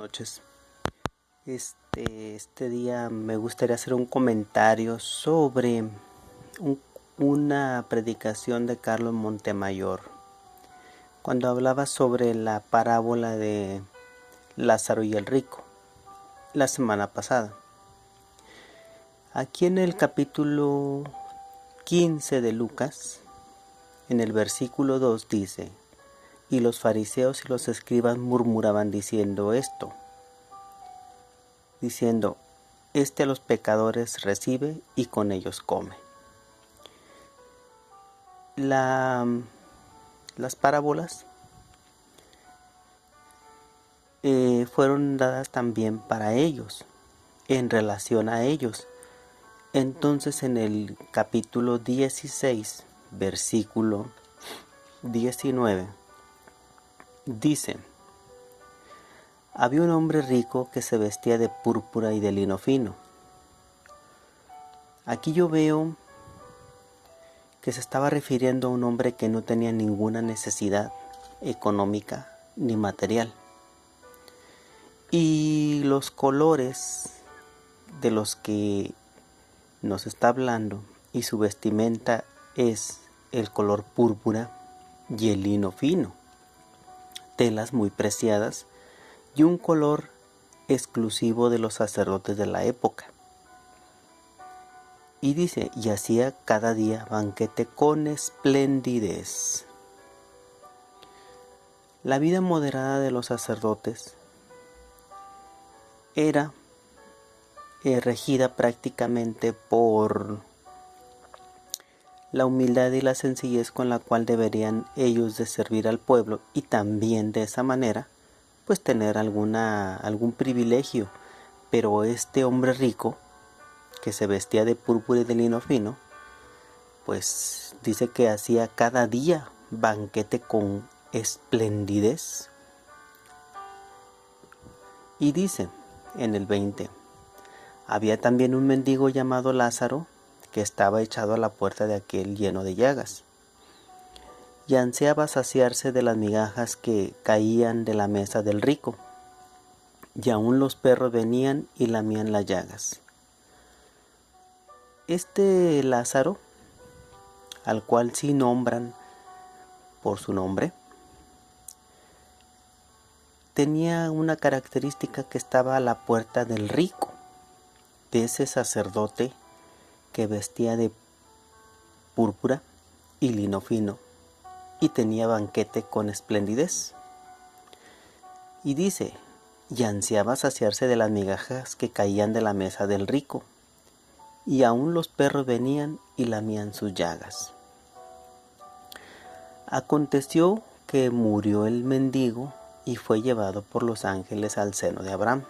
Noches. Este día me gustaría hacer un comentario sobre una predicación de Carlos Montemayor, cuando hablaba sobre la parábola de Lázaro y el rico, la semana pasada. Aquí en el capítulo 15 de Lucas, en el versículo 2 dice: y los fariseos y los escribas murmuraban diciendo esto, diciendo: a los pecadores recibe y con ellos come. Las parábolas fueron dadas también para ellos, en relación a ellos. Entonces en el capítulo 16, versículo 19, dice: había un hombre rico que se vestía de púrpura y de lino fino. Aquí yo veo que se estaba refiriendo a un hombre que no tenía ninguna necesidad económica ni material. Y los colores de los que nos está hablando y su vestimenta es el color púrpura y el lino fino, telas muy preciadas y un color exclusivo de los sacerdotes de la época. Y dice: y hacía cada día banquete con esplendidez. La vida moderada de los sacerdotes era regida prácticamente por la humildad y la sencillez con la cual deberían ellos de servir al pueblo, y también de esa manera pues tener algún privilegio. Pero este hombre rico que se vestía de púrpura y de lino fino, pues dice que hacía cada día banquete con esplendidez. Y dice en el 20: había también un mendigo llamado Lázaro, que estaba echado a la puerta de aquel lleno de llagas, y ansiaba saciarse de las migajas que caían de la mesa del rico, y aún los perros venían y lamían las llagas. Este Lázaro, al cual sí nombran por su nombre, tenía una característica, que estaba a la puerta del rico, de ese sacerdote que vestía de púrpura y lino fino y tenía banquete con esplendidez. Y dice: y ansiaba saciarse de las migajas que caían de la mesa del rico, y aún los perros venían y lamían sus llagas. Aconteció que murió el mendigo y fue llevado por los ángeles al seno de Abraham,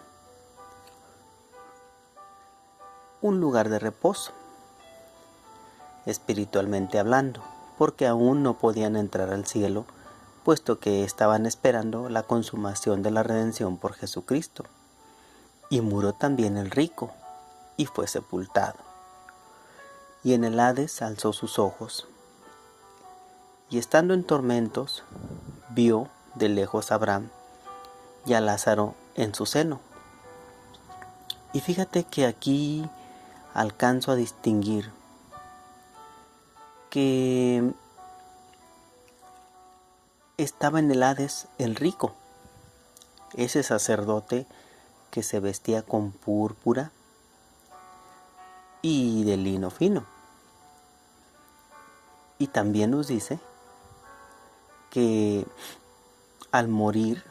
un lugar de reposo, espiritualmente hablando, porque aún no podían entrar al cielo, puesto que estaban esperando la consumación de la redención por Jesucristo. Y murió también el rico, y fue sepultado. Y en el Hades alzó sus ojos, y estando en tormentos, vio de lejos a Abraham y a Lázaro en su seno. Y fíjate que aquí alcanzo a distinguir que estaba en el Hades el rico, ese sacerdote que se vestía con púrpura y de lino fino. Y también nos dice que al morir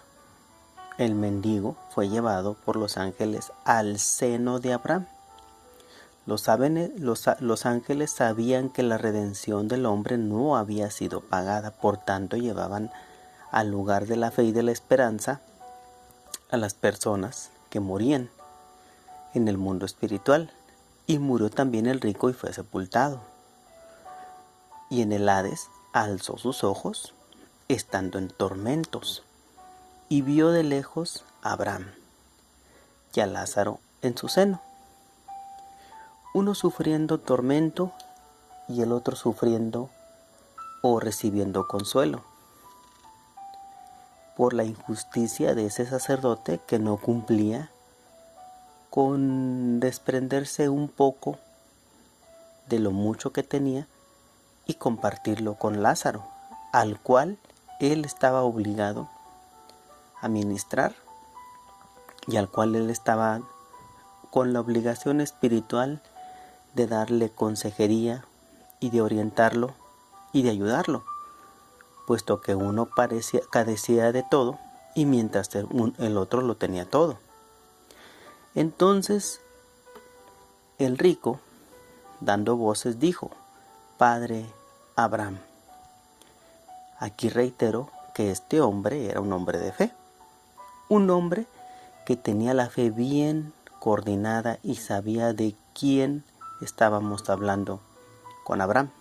el mendigo fue llevado por los ángeles al seno de Abraham. Los ángeles sabían que la redención del hombre no había sido pagada, por tanto llevaban al lugar de la fe y de la esperanza a las personas que morían en el mundo espiritual. Y murió también el rico y fue sepultado. Y en el Hades alzó sus ojos, estando en tormentos, y vio de lejos a Abraham y a Lázaro en su seno, uno sufriendo tormento y el otro sufriendo o recibiendo consuelo. por la injusticia de ese sacerdote que no cumplía con desprenderse un poco de lo mucho que tenía y compartirlo con Lázaro, al cual él estaba obligado a ministrar y al cual él estaba con la obligación espiritual de darle consejería y de orientarlo y de ayudarlo, puesto que uno carecía de todo y mientras el otro lo tenía todo. Entonces el rico, dando voces, dijo: Padre Abraham. Aquí reitero que este hombre era un hombre de fe, un hombre que tenía la fe bien coordinada y sabía de quién estábamos hablando con Abraham.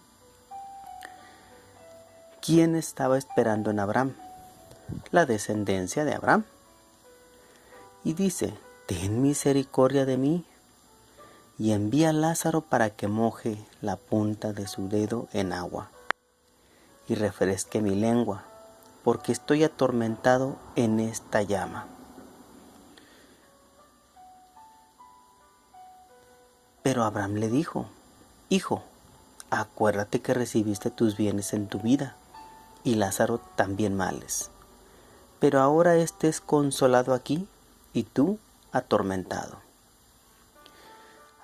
¿Quién estaba esperando en Abraham? La descendencia de Abraham. Y dice: ten misericordia de mí y envía a Lázaro para que moje la punta de su dedo en agua y refresque mi lengua, porque estoy atormentado en esta llama. Pero Abraham le dijo: Hijo, acuérdate que recibiste tus bienes en tu vida, y Lázaro también males. Pero ahora estés consolado aquí, y tú atormentado.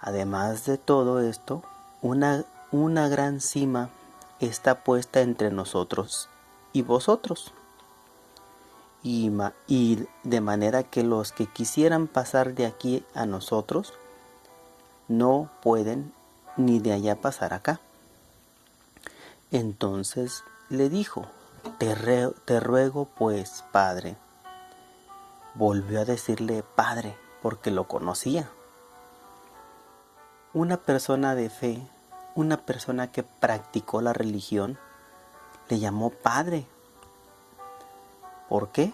Además de todo esto, una gran sima está puesta entre nosotros y vosotros. Y de manera que los que quisieran pasar de aquí a nosotros, no pueden ni de allá pasar acá. Entonces le dijo: te ruego pues, Padre. Volvió a decirle Padre, porque lo conocía. Una persona de fe, una persona que practicó la religión, le llamó Padre. ¿Por qué?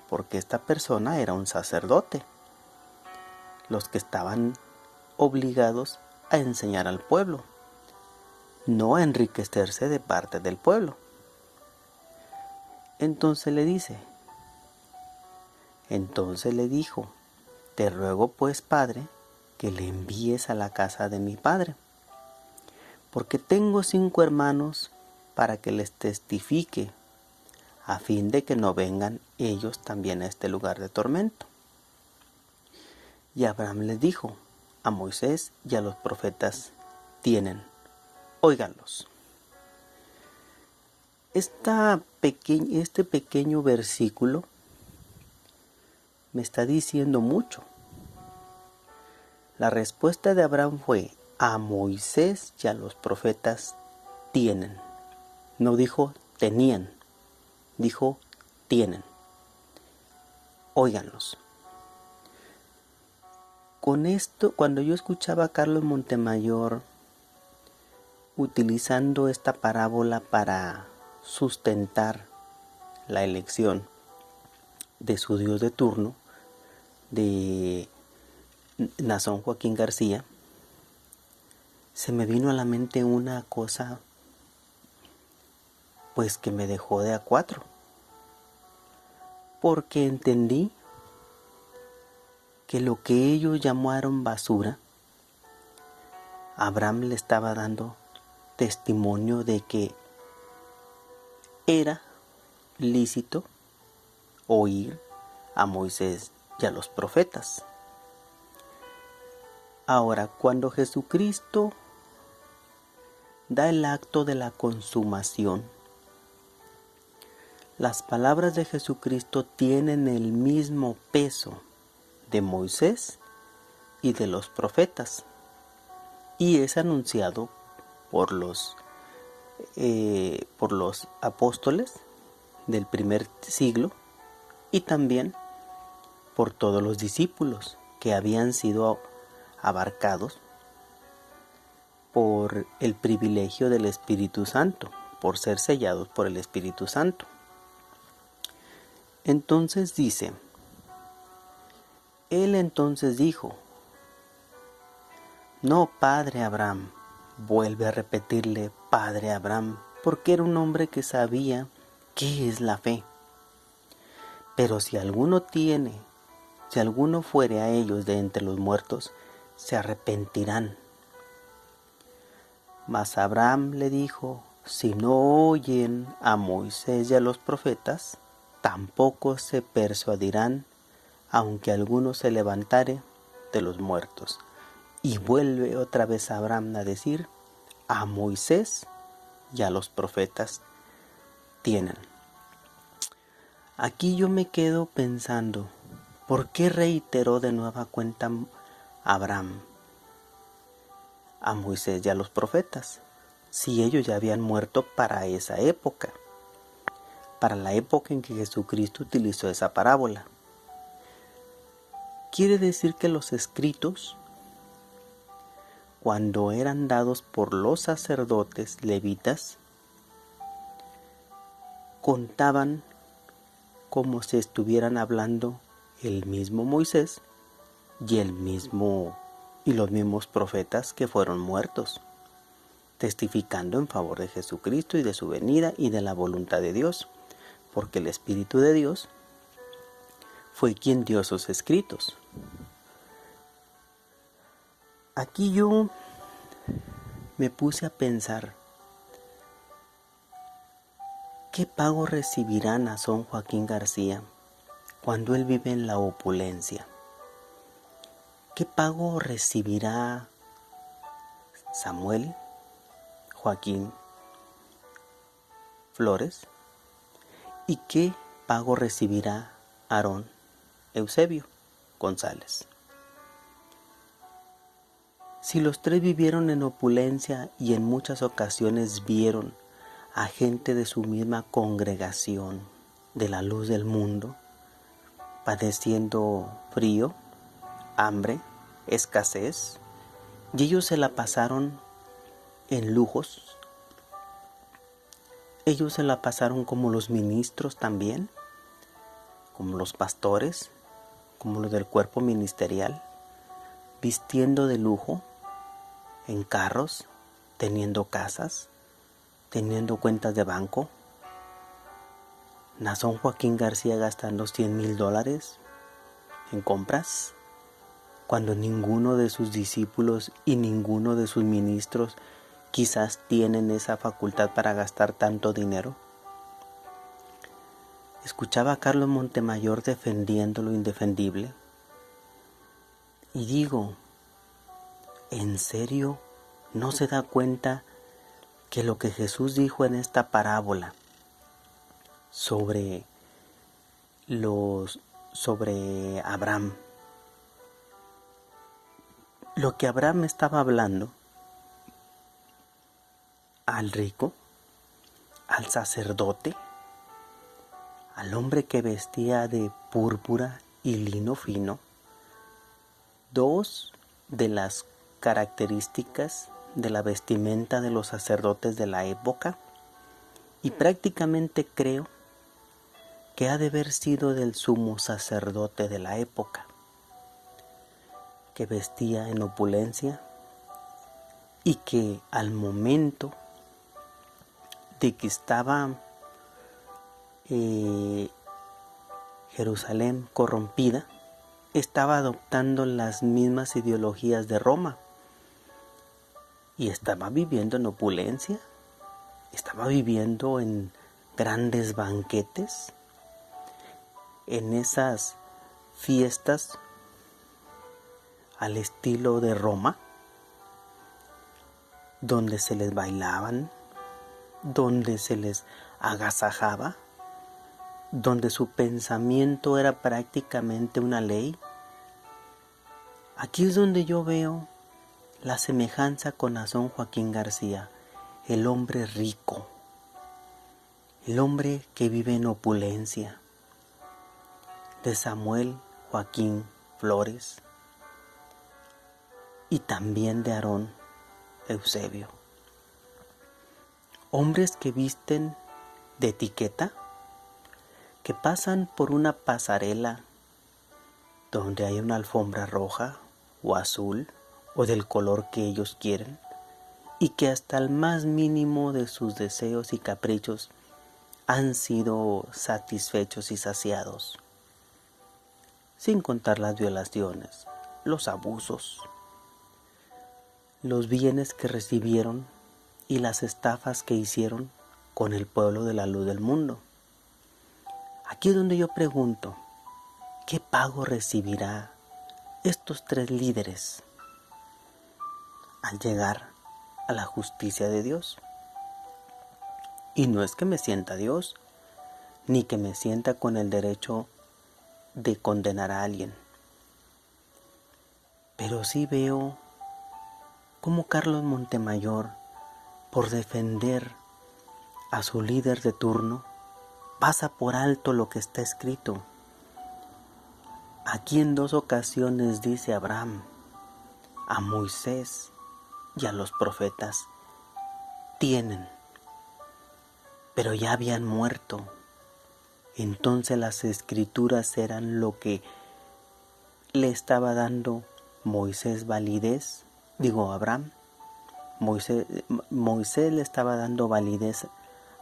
Porque esta persona era un sacerdote, los que estaban obligados a enseñar al pueblo, no a enriquecerse de parte del pueblo. Entonces le dijo: te ruego pues, Padre, que le envíes a la casa de mi padre, porque tengo 5 hermanos, para que les testifique, a fin de que no vengan ellos también a este lugar de tormento. Y Abraham les dijo: a Moisés y a los profetas tienen, óiganlos. Este pequeño versículo me está diciendo mucho. La respuesta de Abraham fue: a Moisés y a los profetas tienen. No dijo tenían, dijo tienen. Óiganlos. Con esto, cuando yo escuchaba a Carlos Montemayor utilizando esta parábola para sustentar la elección de su Dios de turno, de Nazón Joaquín García, se me vino a la mente una cosa pues que me dejó de a 4, porque entendí que lo que ellos llamaron basura, Abraham le estaba dando testimonio de que era lícito oír a Moisés y a los profetas. Ahora, cuando Jesucristo da el acto de la consumación, las palabras de Jesucristo tienen el mismo peso de Moisés y de los profetas, y es anunciado por los apóstoles del primer siglo y también por todos los discípulos que habían sido abarcados por el privilegio del Espíritu Santo, por ser sellados por el Espíritu Santo. Entonces dice: él entonces dijo: no, Padre Abraham. Vuelve a repetirle Padre Abraham, porque era un hombre que sabía qué es la fe. Pero si alguno fuere a ellos de entre los muertos, se arrepentirán. Mas Abraham le dijo: si no oyen a Moisés y a los profetas, tampoco se persuadirán, aunque alguno se levantare de los muertos. Y vuelve otra vez Abraham a decir: a Moisés y a los profetas tienen. Aquí yo me quedo pensando, ¿por qué reiteró de nueva cuenta Abraham a Moisés y a los profetas, si ellos ya habían muerto para esa época, para la época en que Jesucristo utilizó esa parábola? Quiere decir que los escritos, cuando eran dados por los sacerdotes levitas, contaban como si estuvieran hablando el mismo Moisés y los mismos profetas que fueron muertos, testificando en favor de Jesucristo y de su venida y de la voluntad de Dios, porque el Espíritu de Dios fue quien dio esos escritos. Aquí yo me puse a pensar, ¿qué pago recibirá Nazón Joaquín García cuando él vive en la opulencia? ¿Qué pago recibirá Samuel Joaquín Flores? ¿Y qué pago recibirá Aarón Eusebio González? Si los tres vivieron en opulencia y en muchas ocasiones vieron a gente de su misma congregación, de la luz del mundo, padeciendo frío, hambre, escasez, y ellos se la pasaron en lujos, ellos se la pasaron como los ministros también, como los pastores, como los del cuerpo ministerial, vistiendo de lujo, en carros, teniendo casas, teniendo cuentas de banco. Nazón Joaquín García gastando $100,000 en compras, cuando ninguno de sus discípulos y ninguno de sus ministros quizás tienen esa facultad para gastar tanto dinero. Escuchaba a Carlos Montemayor defendiendo lo indefendible y digo, ¿en serio no se da cuenta que lo que Jesús dijo en esta parábola sobre Abraham, lo que Abraham estaba hablando al rico, al sacerdote, al hombre que vestía de púrpura y lino fino, dos de las características de la vestimenta de los sacerdotes de la época, y prácticamente creo que ha de haber sido del sumo sacerdote de la época, que vestía en opulencia y que al momento de que estaba Jerusalén corrompida, estaba adoptando las mismas ideologías de Roma y estaba viviendo en opulencia, estaba viviendo en grandes banquetes, en esas fiestas al estilo de Roma, donde se les bailaban, donde se les agasajaba, donde su pensamiento era prácticamente una ley. Aquí es donde yo veo la semejanza con Nazón Joaquín García, el hombre rico, el hombre que vive en opulencia, de Samuel Joaquín Flores y también de Aarón Eusebio. Hombres que visten de etiqueta, que pasan por una pasarela donde hay una alfombra roja o azul o del color que ellos quieren, y que hasta el más mínimo de sus deseos y caprichos han sido satisfechos y saciados. sin contar las violaciones, los abusos, los bienes que recibieron y las estafas que hicieron con el pueblo de la luz del mundo. Aquí es donde yo pregunto, ¿qué pago recibirá estos tres líderes al llegar a la justicia de Dios? Y no es que me sienta Dios, ni que me sienta con el derecho de condenar a alguien. Pero sí veo cómo Carlos Montemayor, por defender a su líder de turno, pasa por alto lo que está escrito. Aquí en 2 ocasiones dice Abraham, a Moisés y a los profetas tienen, pero ya habían muerto. Entonces las escrituras eran lo que le estaba dando Moisés validez, Abraham. Moisés le estaba dando validez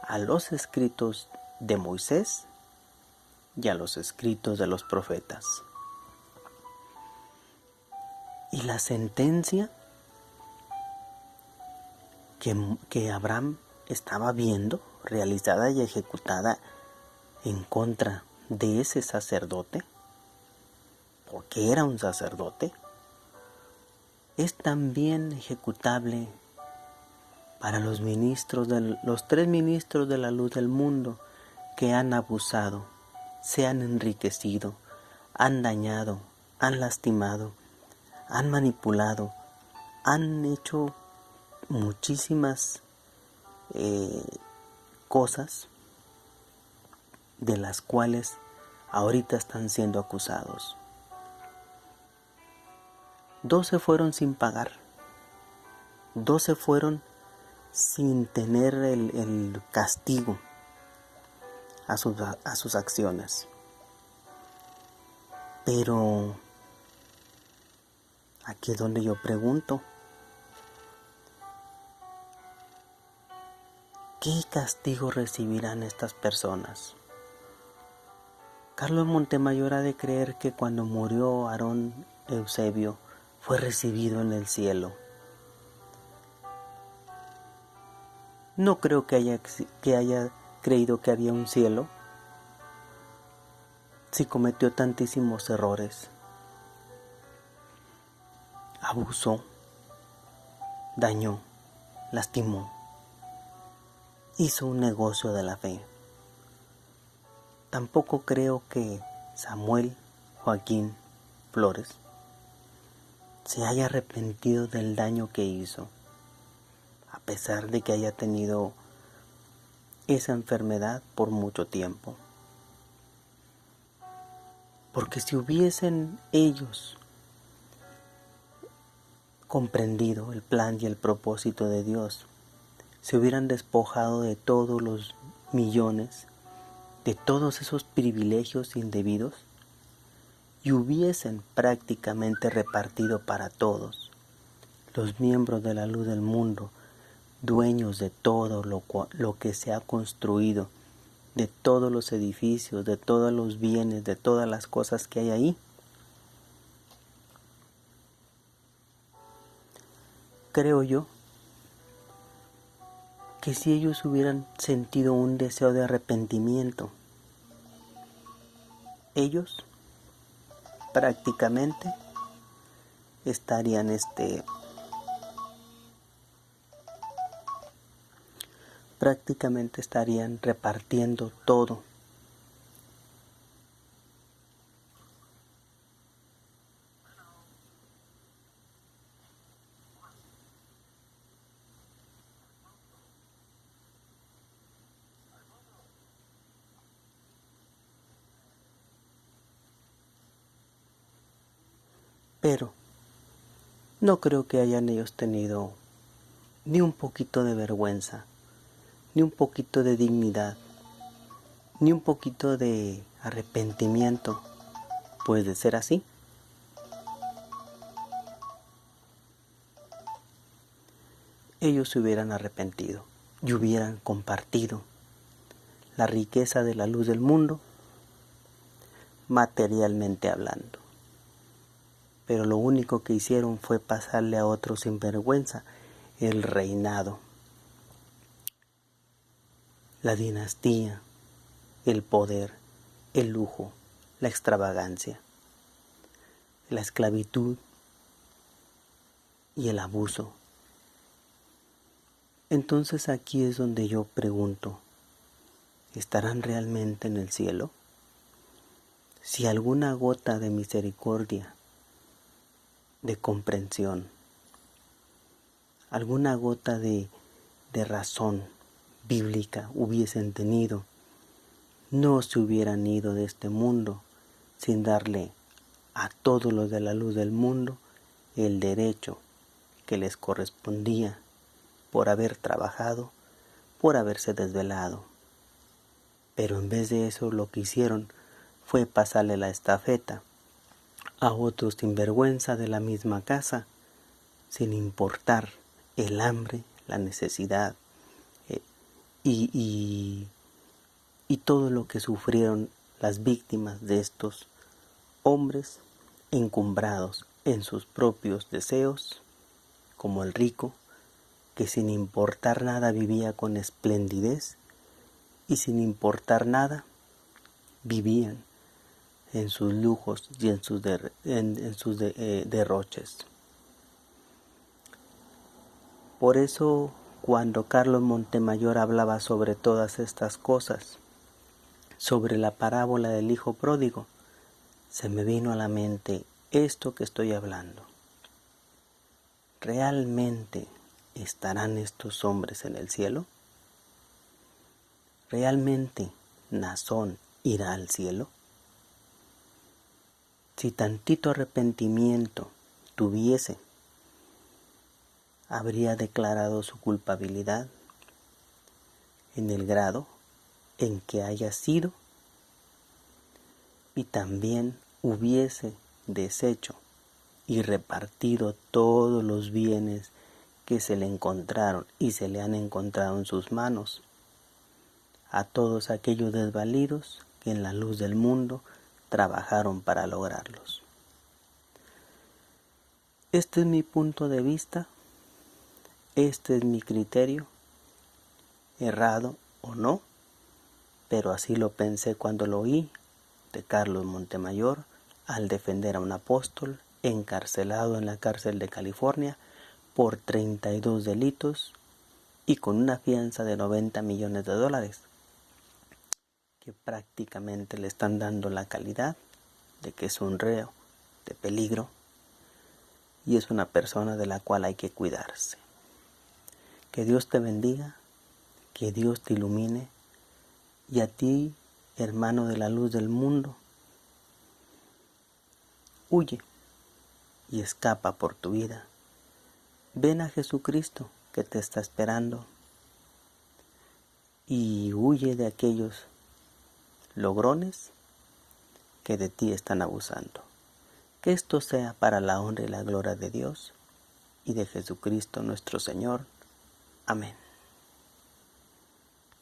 a los escritos de Moisés y a los escritos de los profetas. Y la sentencia que Abraham estaba viendo realizada y ejecutada en contra de ese sacerdote, porque era un sacerdote, es también ejecutable para los tres ministros de la luz del mundo que han abusado, se han enriquecido, han dañado, han lastimado, han manipulado, han hecho muchísimas cosas de las cuales ahorita están siendo acusados. 12 fueron sin pagar, 12 fueron sin tener el castigo a sus acciones. Pero aquí es donde yo pregunto, ¿qué castigo recibirán estas personas? Carlos Montemayor ha de creer que cuando murió Aarón Eusebio fue recibido en el cielo. No creo que haya creído que había un cielo si cometió tantísimos errores. Abusó, dañó, lastimó, hizo un negocio de la fe. Tampoco creo que Samuel Joaquín Flores se haya arrepentido del daño que hizo, a pesar de que haya tenido esa enfermedad por mucho tiempo. Porque si hubiesen ellos comprendido el plan y el propósito de Dios, se hubieran despojado de todos los millones, de todos esos privilegios indebidos, y hubiesen prácticamente repartido para todos, los miembros de la luz del mundo, dueños de todo lo que se ha construido, de todos los edificios, de todos los bienes, de todas las cosas que hay ahí. Creo yo que si ellos hubieran sentido un deseo de arrepentimiento, ellos prácticamente estarían repartiendo todo. Pero no creo que hayan ellos tenido ni un poquito de vergüenza, ni un poquito de dignidad, ni un poquito de arrepentimiento, pues de ser así, ellos se hubieran arrepentido y hubieran compartido la riqueza de la luz del mundo, materialmente hablando. Pero lo único que hicieron fue pasarle a otro sinvergüenza el reinado, la dinastía, el poder, el lujo, la extravagancia, la esclavitud y el abuso. Entonces aquí es donde yo pregunto, ¿estarán realmente en el cielo? Si alguna gota de misericordia, de comprensión, alguna gota de razón bíblica hubiesen tenido, no se hubieran ido de este mundo sin darle a todos los de la luz del mundo el derecho que les correspondía por haber trabajado, por haberse desvelado. Pero en vez de eso lo que hicieron fue pasarle la estafeta a otros sinvergüenza de la misma casa, sin importar el hambre, la necesidad y todo lo que sufrieron las víctimas de estos hombres encumbrados en sus propios deseos, como el rico, que sin importar nada vivía con esplendidez y sin importar nada vivían en sus lujos y en sus derroches. Por eso, cuando Carlos Montemayor hablaba sobre todas estas cosas, sobre la parábola del hijo pródigo, se me vino a la mente esto que estoy hablando. ¿Realmente estarán estos hombres en el cielo? ¿Realmente Naasón irá al cielo? Si tantito arrepentimiento tuviese, habría declarado su culpabilidad en el grado en que haya sido y también hubiese deshecho y repartido todos los bienes que se le encontraron y se le han encontrado en sus manos a todos aquellos desvalidos que en la luz del mundo trabajaron para lograrlos. Este es mi punto de vista, este es mi criterio, errado o no, pero así lo pensé cuando lo oí de Carlos Montemayor al defender a un apóstol encarcelado en la cárcel de California por 32 delitos y con una fianza de $90 millones, que prácticamente le están dando la calidad de que es un reo de peligro y es una persona de la cual hay que cuidarse. Que Dios te bendiga, que Dios te ilumine, y a ti, hermano de la luz del mundo, huye y escapa por tu vida. Ven a Jesucristo que te está esperando y huye de aquellos logrones que de ti están abusando. Que esto sea para la honra y la gloria de Dios y de Jesucristo nuestro Señor. Amén.